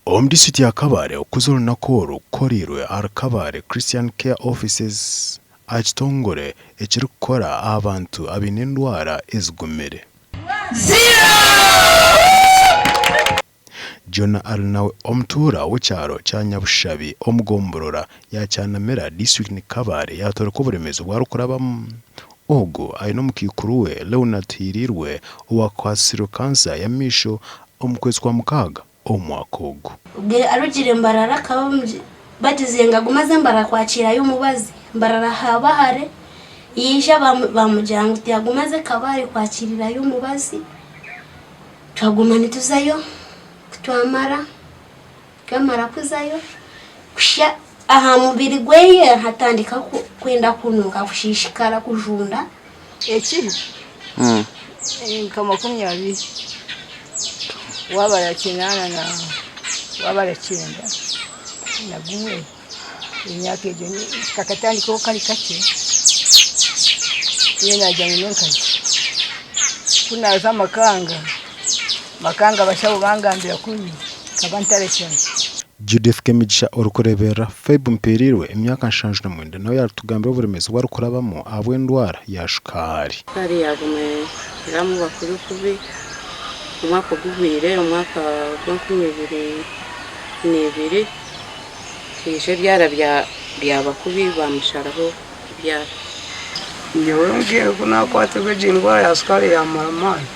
Omudisitulikiti ya Kabale okuzolo nakoro korirwe Kabale Christian Care Offices akitongore ekirikukora abantu abine endwara ezigumire. Jona alinawe omutura w'ekyaro kya Nyabushabi omugomborora ya Kyanamera district ni Kabale yatoreka oburemezo bwarukurabamu. Ogo ayina omukikuru we Leonard Hirirwe owakwasirwe kansa ya misho omukwezi kwa mukaga omwaka ogu. Arugire mbarara kabamje batizenga gumaze mbara kwakira y'umubazi mbarara habahare yisha bamujyanguti yagumaze kabari kwakirira y'umubazi twagumana tuzayo twamara kamara kuzayo kusha aha mubiri gweye hatandika kwenda kunuka kushishikara kujunda ekiri kama 20 wabara kinana na wabara cyenda naguwe imyaka ejo kakatandi ko kali kake yena janye nenkazi kunaza makanga bashaho bangambira kuni kabantare cyane. Judith Kemigisha orukurebera Febe Mperirwe imyaka 79 nawe yatugambira oburemezo bwarukurabamo abo endwara ya shukari. Kari yagume ramu bakuru kubi umwaka guvire umwaka wa 2022 ije byabakubi bamusharaho bya nyewe ngiye kunakwatwe jindwa ya shukari ya maramani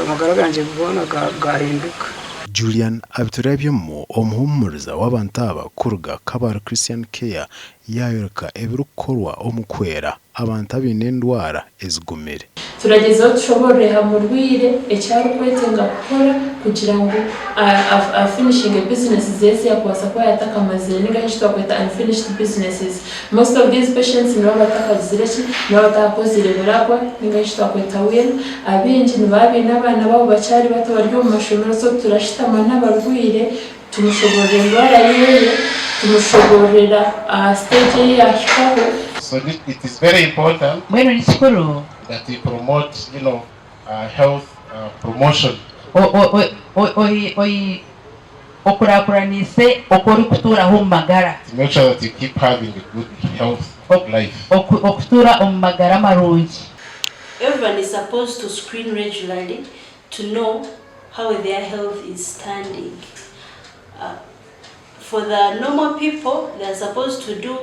amagara ganje kubona gahinduka. Julian abiturabyemo omuhumuriza w'abantaba kuruga Kabale Christian Care yayoreka ebirukorwa omukwera abantu abine endwara ezigumire. Turagezeho tushobore hamurwire ekyarukwetengwa gukora kugira ngo finishing business zese yakwasa kwa yataka mazire ninga hishitwa kweta unfinished businesses. Most of these patients ni bataka zireki ni batakozire birakwa ninga hishitwa kweta will abinji ni babi n'abana babo bacari bato bari mu mashomero so turashitama n'abarwire tumushoborera indwara yeye tumushoborera stage ya hikaho. So it is very important that we promote, health promotion. Okurakuranise okori kutura mu magara. To make sure that you keep having a good health life. Okutura mu magara marungi. Everyone is supposed to screen regularly to know how their health is standing. For the normal people, they are supposed to do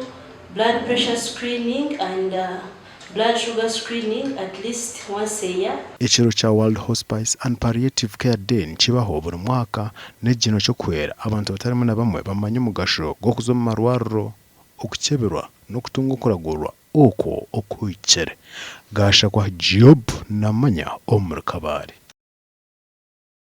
blood pressure screening and blood sugar screening at least once a year. Ekiro cha World Hospice and Palliative Care Day kibaho buri mwaka n'egino cyo kwera abantu batarimo na bamwe bamanye umugasho go kuzoma marwaro okukeberwa no kutunga kuragurwa oko okuyicere gasha kwa Job namanya omuri Kabale.